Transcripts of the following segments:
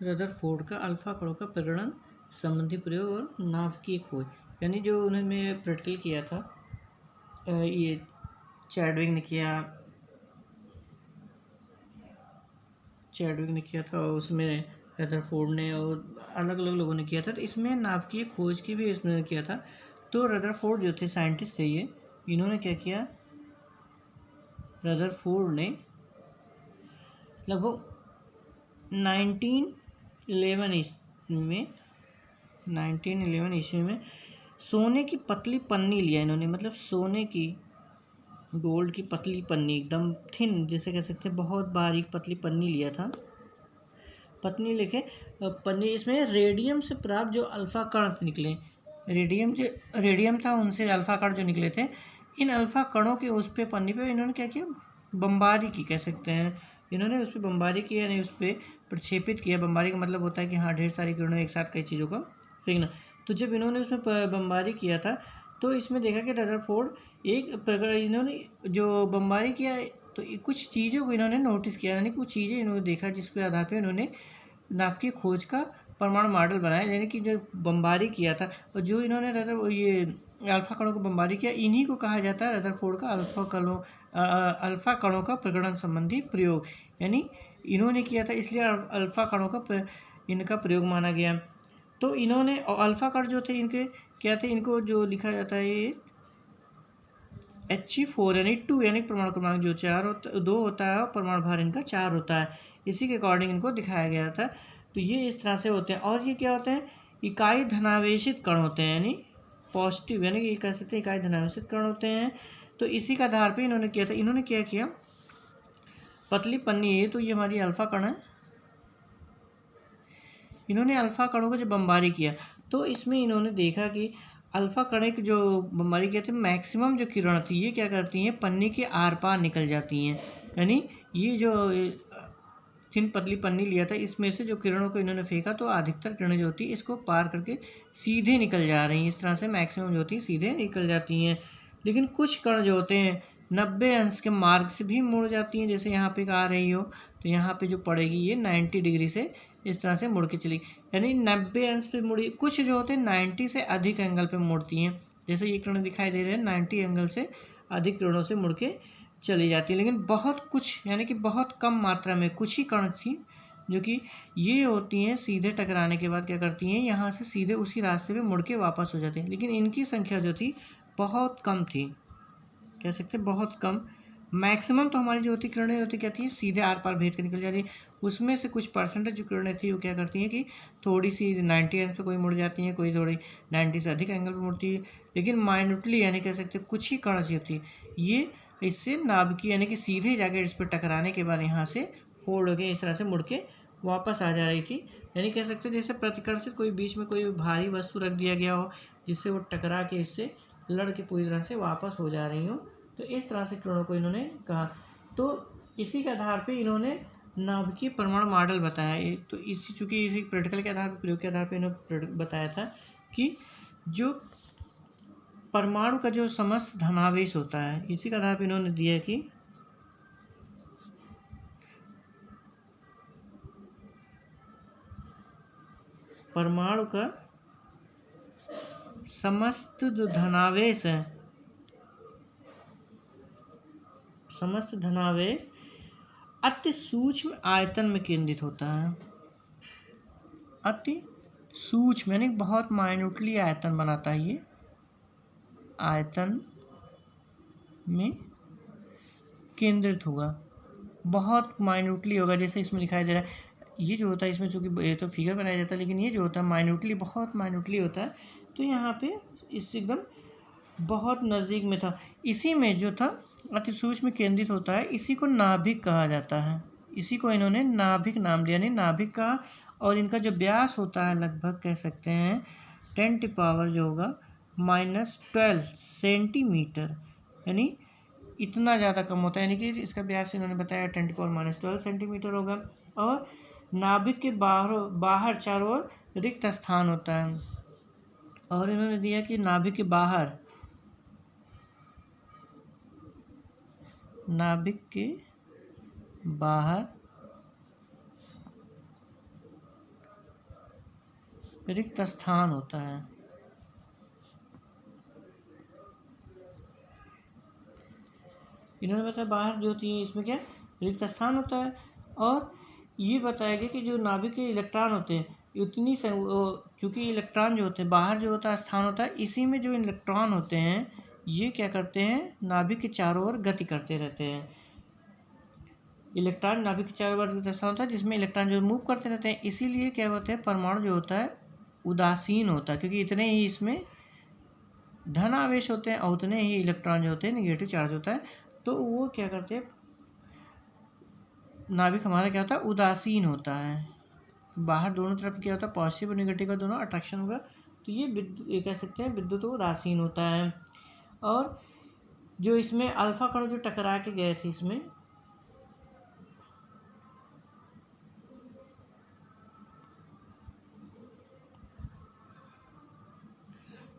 Rutherford का alpha कणों का प्रकरण संबंधी प्रयोग और नाभिकीय खोज, यानी जो उन्होंने प्रैक्टिकल किया था, ये चैडविक ने किया था, और उसमें रदरफोर्ड ने और अलग अलग लोगों ने किया था। तो इसमें नाभिकीय खोज की भी इसने किया था। तो रदरफोर्ड जो थे साइंटिस्ट थे, ये इन्होंने क्या किया, रदरफोर्ड ने लगभग 1911 ईस्वी में सोने की पतली पन्नी लिया इन्होंने, मतलब सोने की, गोल्ड की पतली पन्नी, एकदम थिन, जैसे कह सकते हैं बहुत बारीक पतली पन्नी लिया था। पत्नी लेके पन्नी, इसमें रेडियम से प्राप्त जो अल्फा कण निकले, रेडियम था, उनसे अल्फा कण जो निकले थे, इन अल्फा कणों के उस पे पन्नी पे इन्होंने क्या किया, बमबारी की, कह सकते हैं इन्होंने उस पर बमबारी किया, यानी उस पर प्रक्षेपित किया। बमबारी का मतलब होता है कि हाँ, ढेर सारी किरणें एक साथ कई चीज़ों का फेंकना। तो जब इन्होंने उसमें बमबारी किया था, तो इसमें देखा कि रदरफोर्ड इन्होंने जो बमबारी किया, तो कुछ चीज़ों को इन्होंने नोटिस किया, यानी कुछ चीज़ें इन्होंने देखा, जिसके आधार पर इन्होंने नाभिकीय खोज का परमाणु मॉडल बनाया। यानी कि जो बमबारी किया था, और जो इन्होंने ये अल्फा कणों को बमबारी किया, इन्हीं को कहा जाता है रदरफोर्ड का अल्फा कणों का प्रकरण संबंधी प्रयोग। यानी इन्होंने किया था, इसलिए अल्फा कणों का इनका प्रयोग माना गया। तो इन्होंने अल्फा कण जो थे इनके क्या थे, इनको जो लिखा जाता है ये He4 यानी 2, यानी परमाणु क्रमांक जो 2 होता है, और परमाणु भार इनका 4 होता है। इसी के अकॉर्डिंग इनको दिखाया गया था। तो ये इस तरह से होते हैं। और ये क्या होते हैं, इकाई धनावेशित कण होते हैं, यानी पॉजिटिव, यानी कि कह सकते हैं इकाई धनावेशित कण होते हैं। तो इसी का आधार पर इन्होंने किया था, इन्होंने क्या किया, पतली पन्नी है, तो ये हमारी अल्फा कण है, इन्होंने अल्फा कणों को जब बमबारी किया, तो इसमें इन्होंने देखा कि अल्फा कण की जो बमबारी किए थे, मैक्सिमम जो किरण थी, ये क्या करती हैं, पन्नी के आर पार निकल जाती हैं। यानी ये जो थिन पतली पन्नी लिया था, इसमें से जो किरणों को इन्होंने फेंका, तो अधिकतर किरणें जो होती है इसको पार करके सीधे निकल जा रही हैं। इस तरह से मैक्सिमम जो होती है सीधे निकल जाती हैं। लेकिन कुछ कण जो होते हैं 90 अंश के मार्ग से भी मुड़ जाती हैं, जैसे यहाँ पे आ रही हो, तो यहाँ पे जो पड़ेगी ये 90 डिग्री से इस तरह से मुड़ के चली, यानी 90 अंश पे मुड़ी। कुछ जो होते हैं 90 से अधिक एंगल पे मुड़ती हैं, जैसे ये किरण दिखाई दे रहे हैं, 90 एंगल से अधिक किरणों से मुड़ के चली जाती है। लेकिन बहुत कुछ, यानी कि बहुत कम मात्रा में कुछ ही कण थी जो कि ये होती हैं, सीधे टकराने के बाद क्या करती हैं, यहाँ से सीधे उसी रास्ते पे मुड़ के वापस हो जाती हैं। लेकिन इनकी संख्या जो थी बहुत कम थी, कह सकते हैं बहुत कम। मैक्सिमम तो हमारी जो होती किरणें होती क्या थी, सीधे आर पार भेद के निकल जाती। उसमें से कुछ परसेंटेज जो किरणें थी वो क्या करती हैं कि थोड़ी सी 90 एंगल पे कोई मुड़ जाती हैं, कोई थोड़ी 90 से अधिक एंगल पे मुड़ती है। लेकिन माइन्यूटली, यानी कह सकते हैं कुछ ही कण ऐसी होती है, ये इससे नाभिकीय, यानी कि सीधे जाकर इस पर टकराने के बाद यहाँ से फोल्ड होकर इस तरह से मुड़ के वापस आ जा रही थी। यानी कह सकते हैं जैसे प्रतिकर्षित कोई बीच में कोई भारी वस्तु रख दिया गया हो, जिससे वो टकरा के इससे लड़ के पूरी तरह से वापस हो जा रही हो। तो इस तरह से किरणों को इन्होंने कहा। तो इसी के आधार पे इन्होंने नाभिकीय परमाणु मॉडल बताया। तो इसी, चूंकि इसी प्रैक्टिकल के आधार पर, प्रयोग के आधार पर इन्होंने बताया था कि जो परमाणु का जो समस्त धनावेश होता है, इसी के आधार पर इन्होंने दिया कि परमाणु का समस्त जो धनावेश है, समस्त धनावेश अति सूक्ष्म आयतन में केंद्रित होता है। अति सूक्ष्म यानी बहुत माइन्यूटली आयतन बनाता है, ये आयतन में केंद्रित होगा, बहुत माइन्यूटली होगा। जैसे इसमें दिखाई दे रहा है, ये जो होता है इसमें, चूँकि ये तो फिगर बनाया जाता है, लेकिन ये जो होता है माइन्यूटली, बहुत माइन्यूटली होता है। तो यहाँ पे इससे एकदम बहुत नज़दीक में था। इसी में जो था अति सूक्ष्म में केंद्रित होता है, इसी को नाभिक कहा जाता है। इसी को इन्होंने नाभिक नाम दिया, यानी नाभिक का। और इनका जो व्यास होता है लगभग कह सकते हैं 10 की पावर जो होगा -12 सेंटीमीटर, यानी इतना ज़्यादा कम होता है। यानी कि इसका व्यास इन्होंने बताया 10 की पावर -12 सेंटीमीटर होगा। और नाभिक के बाहर चारों ओर रिक्त स्थान होता है। और इन्होंने दिया कि नाभिक के बाहर रिक्त स्थान होता है। इन्होंने बताया बाहर जो होती है इसमें क्या रिक्त स्थान होता है। और ये बताया गया कि जो नाभिक के इलेक्ट्रॉन होते हैं उतनी चूँकि इलेक्ट्रॉन जो होते हैं बाहर जो होता है स्थान होता है, इसी में जो इलेक्ट्रॉन होते हैं ये क्या करते हैं नाभिक के चारों ओर गति करते रहते हैं। इलेक्ट्रॉन नाभिक के चारों ओर रिक्त स्थान होता है जिसमें इलेक्ट्रॉन जो मूव करते रहते हैं, इसीलिए क्या होता है परमाणु जो होता है उदासीन होता है, क्योंकि इतने ही इसमें धन आवेश होते हैं और उतने ही इलेक्ट्रॉन जो होते हैं निगेटिव चार्ज होता है। तो वो क्या करते हैं नाभिक हमारा क्या होता है उदासीन होता है। बाहर दोनों तरफ क्या होता है पॉजिटिव और निगेटिव का दोनों अट्रैक्शन होगा, तो ये कह सकते हैं विद्युत उदासीन होता है। और जो इसमें अल्फा कण जो टकरा के गए थे इसमें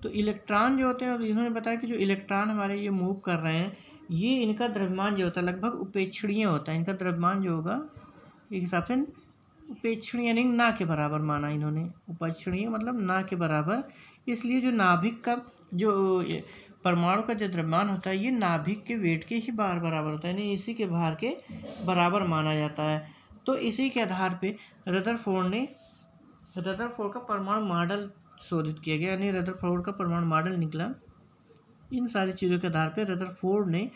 तो इलेक्ट्रॉन जो होते हैं, और इन्होंने बताया कि जो इलेक्ट्रॉन हमारे ये मूव कर रहे हैं ये इनका द्रव्यमान जो होता है लगभग उपेक्षणीय होता है। इनका द्रव्यमान जो होगा एक हिसाब से उपेक्षणीय यानी ना के बराबर माना इन्होंने। उपेक्षणीय मतलब ना के बराबर, इसलिए जो नाभिक का जो परमाणु का जो द्रव्यमान होता है ये नाभिक के वेट के ही बराबर होता है, यानी इसी के भार के बराबर माना जाता है। तो इसी के आधार पे रदरफोर्ड का परमाणु मॉडल शोधित किया गया, यानी रदरफोर्ड का परमाणु मॉडल निकला। इन सारी चीज़ों के आधार पे रदरफोर्ड ने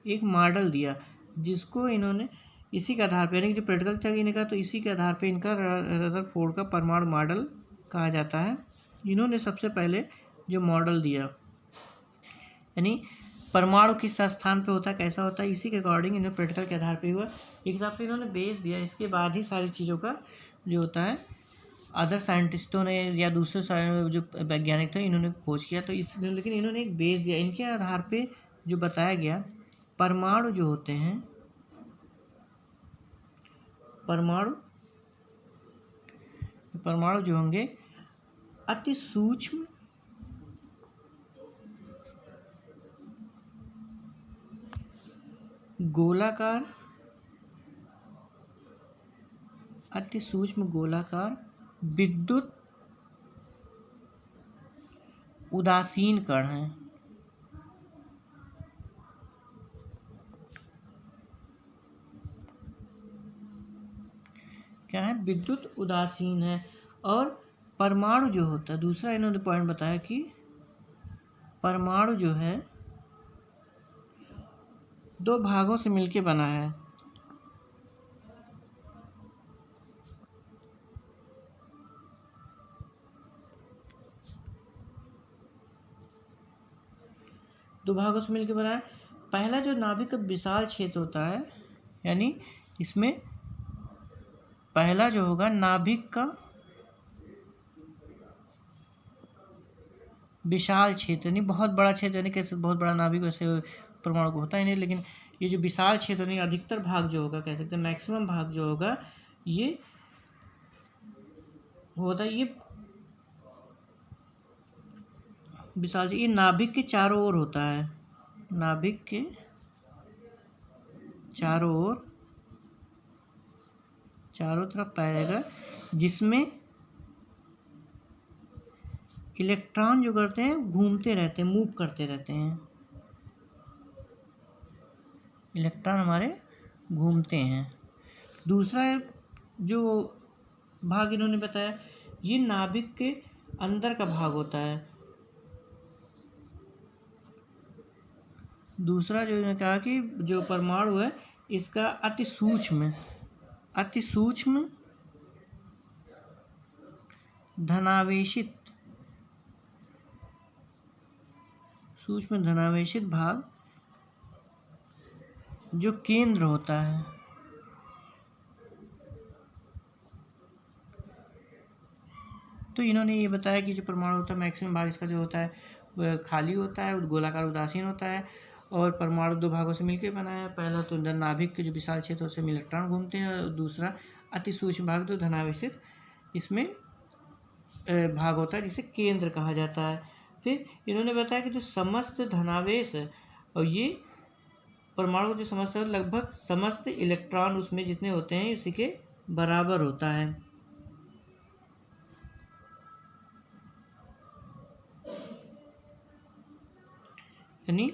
एक मॉडल दिया जिसको इन्होंने इसी के आधार पे यानी जो प्रैक्टिकल था इनका, तो इसी के आधार पे इनका रदरफोर्ड का परमाणु मॉडल कहा जाता है। इन्होंने सबसे पहले जो मॉडल दिया यानी परमाणु किस स्थान पे होता है कैसा होता है, इसी के अकॉर्डिंग इन्होंने प्रैक्टिकल के आधार पे हुआ एक हिसाब से इन्होंने बेस दिया। इसके बाद ही सारी चीज़ों का जो होता है अदर साइंटिस्टों ने या दूसरे जो वैज्ञानिक थे इन्होंने खोज किया, तो इस लेकिन इन्होंने एक बेस दिया। इनके आधार पे जो बताया गया परमाणु जो होते हैं परमाणु जो होंगे अति सूक्ष्म गोलाकार अति सूक्ष्म गोलाकार विद्युत उदासीन कण हैं। क्या है विद्युत उदासीन है। और परमाणु जो होता है दूसरा इन्होंने पॉइंट बताया कि परमाणु जो है दो भागों से मिलके बना है। दो भागों से मिलकर बना है। पहला जो नाभिक का विशाल क्षेत्र होता है यानी इसमें पहला जो होगा नाभिक का विशाल क्षेत्र यानी बहुत बड़ा क्षेत्र, यानी कैसे बहुत बड़ा नाभिक वैसे परमाणु को होता है नहीं, लेकिन ये जो विशाल क्षेत्र यानी अधिकतर भाग जो होगा कह सकते हैं मैक्सिमम भाग जो होगा ये होता है ये विशाल ये नाभिक के चारों ओर होता है। नाभिक के चारों तरफ पाया जाएगा जिसमें इलेक्ट्रॉन जो करते हैं घूमते रहते हैं मूव करते रहते हैं। इलेक्ट्रॉन हमारे घूमते हैं। दूसरा जो भाग इन्होंने बताया ये नाभिक के अंदर का भाग होता है। दूसरा जो इन्होंने कहा कि जो परमाणु है इसका अति सूक्ष्म धनावेशित भाग जो केंद्र होता है। तो इन्होंने ये बताया कि जो परमाणु होता है मैक्सिमम भाग इसका जो होता है वह खाली होता है, गोलाकार उदासीन होता है और परमाणु दो भागों से मिलकर बना है। पहला तो नाभिक के जो विशाल क्षेत्र से इलेक्ट्रॉन घूमते हैं और दूसरा अति सूक्ष्म भाग तो धनावेशित इसमें भाग होता है जिसे केंद्र कहा जाता है। फिर इन्होंने बताया कि जो समस्त धनावेश है और ये परमाणु जो समस्त है लगभग समस्त इलेक्ट्रॉन उसमें जितने होते हैं इसी के बराबर होता है। यानी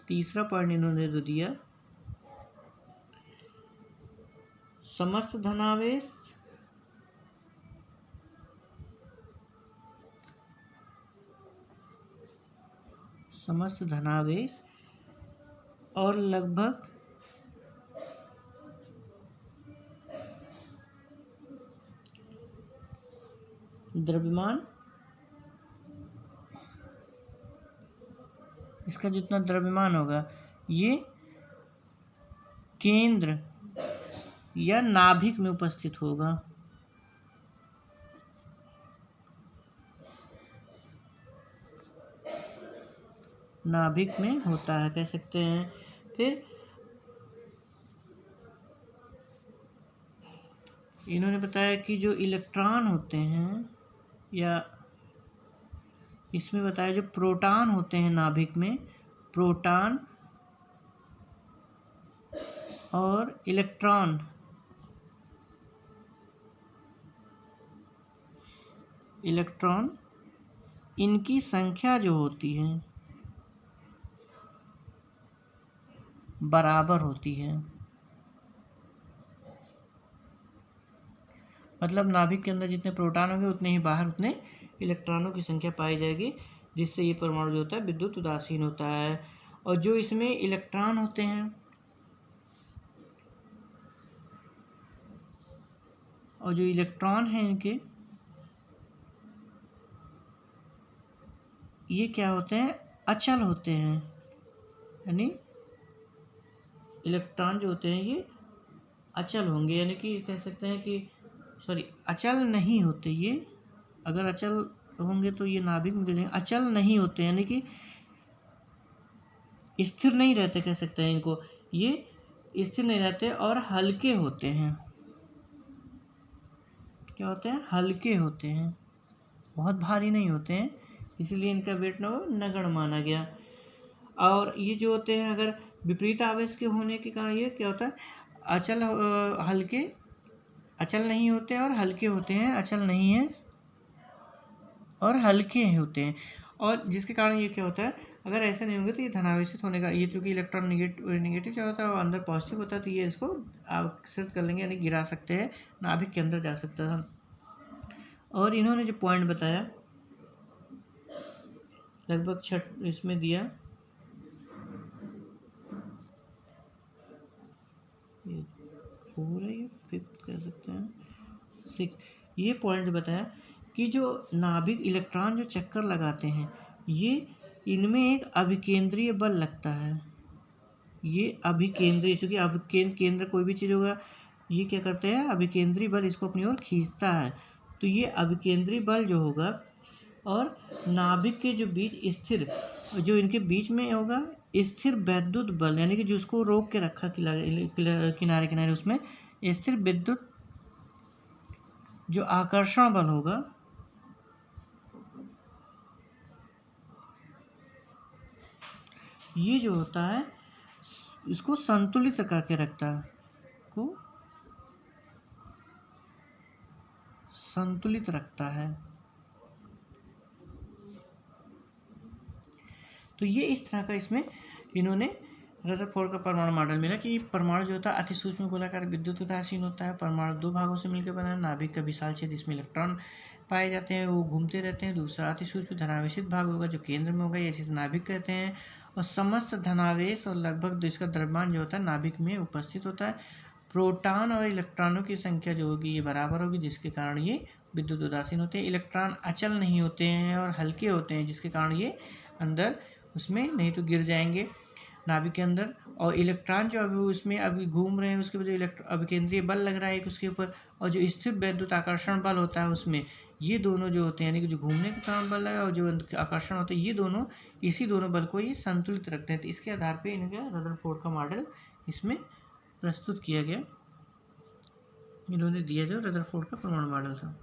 तीसरा पॉइंट इन्होंने जो दिया, समस्त धनावेश और लगभग द्रव्यमान, इसका जितना द्रव्यमान होगा ये केंद्र या नाभिक में उपस्थित होगा। नाभिक में होता है, कह सकते हैं। फिर इन्होंने बताया कि जो इलेक्ट्रॉन होते हैं, या इसमें बताया जो प्रोटॉन होते हैं नाभिक में, प्रोटॉन और इलेक्ट्रॉन, इनकी संख्या जो होती है बराबर होती है। मतलब नाभिक के अंदर जितने प्रोटॉन होंगे उतने ही बाहर उतने इलेक्ट्रॉनों की संख्या पाई जाएगी, जिससे ये परमाणु जो होता है विद्युत उदासीन होता है। और जो इसमें इलेक्ट्रॉन होते हैं और जो इलेक्ट्रॉन हैं इनके, ये क्या होते हैं, अचल होते हैं। यानी इलेक्ट्रॉन जो होते हैं ये अचल होंगे, यानी कि कह सकते हैं कि अचल नहीं होते ये। अगर अचल होंगे तो ये नाभिक में गिर जाएंगे, अचल नहीं होते यानी कि स्थिर नहीं रहते, कह सकते हैं इनको, ये स्थिर नहीं रहते और हल्के होते हैं। क्या होते हैं, हल्के होते हैं, बहुत भारी नहीं होते हैं, इसीलिए इनका वेट नगण्य माना गया। और ये जो होते हैं अगर विपरीत आवेश के होने के कारण ये क्या होता है, अचल नहीं होते और हल्के होते हैं, अचल नहीं है और हल्के होते हैं। और जिसके कारण ये क्या होता है, अगर ऐसा नहीं होंगे तो ये धनावेशित होने का, ये चूँकि इलेक्ट्रॉन निगेटिव जो होता है वो अंदर पॉजिटिव होता है, तो ये इसको आकर्षित कर लेंगे, यानी गिरा सकते हैं, नाभिक के अंदर जा सकता है। और इन्होंने जो पॉइंट बताया लगभग 6 इसमें दिया, ये 4 है, ये 5th कह सकते हैं, 6, ये पॉइंट बताया कि जो नाभिक इलेक्ट्रॉन जो चक्कर लगाते हैं, ये इनमें एक अभिकेंद्रीय बल लगता है। ये अभिकेंद्रीय, चूँकि केंद्र कोई भी चीज़ होगा, ये क्या करते हैं, अभिकेंद्रीय बल इसको अपनी ओर खींचता है। तो ये अभिकेंद्रीय बल जो होगा और नाभिक के जो बीच स्थिर, जो इनके बीच में होगा स्थिर वैद्युत बल, यानी कि जो उसको रोक के रखा किनारे किनारे, उसमें स्थिर विद्युत जो आकर्षण बल होगा, ये जो होता है इसको संतुलित करके रखता है, को संतुलित रखता है। तो ये इस तरह का इसमें इन्होंने रदरफोर्ड का परमाणु मॉडल मिला कि परमाणु जो होता है अति सूक्ष्म गोलाकार विद्युत उदासीन होता है। परमाणु 2 भागों से मिलकर बना है। नाभिक का विशाल छेद, इसमें इलेक्ट्रॉन पाए जाते हैं, वो घूमते रहते हैं। दूसरा अति सूक्ष्म धनावेशित भाग होगा जो केंद्र में होगा, इसे नाभिक कहते हैं। और समस्त धनावेश और लगभग इसका द्रव्यमान जो होता है नाभिक में उपस्थित होता है। प्रोटॉन और इलेक्ट्रॉनों की संख्या जो होगी ये बराबर होगी, जिसके कारण ये विद्युत उदासीन होते हैं। इलेक्ट्रॉन अचल नहीं होते हैं और हल्के होते हैं, जिसके कारण ये अंदर उसमें नहीं तो गिर जाएंगे नाभिक के अंदर। और इलेक्ट्रॉन जो अभी उसमें अभी घूम रहे हैं, उसके वजह अभिकेंद्रीय बल लग रहा है एक उसके ऊपर, और जो स्थिर वैद्युत आकर्षण बल होता है उसमें, ये दोनों जो होते हैं, यानी कि जो घूमने के कारण बल लगा और जो आकर्षण होता है, ये दोनों इसी दोनों बल को ये संतुलित रखते हैं। तो इसके आधार पर इनका रदरफोर्ड का मॉडल इसमें प्रस्तुत किया गया, इन्होंने दिया जो रदरफोर्ड का परमाणु मॉडल था।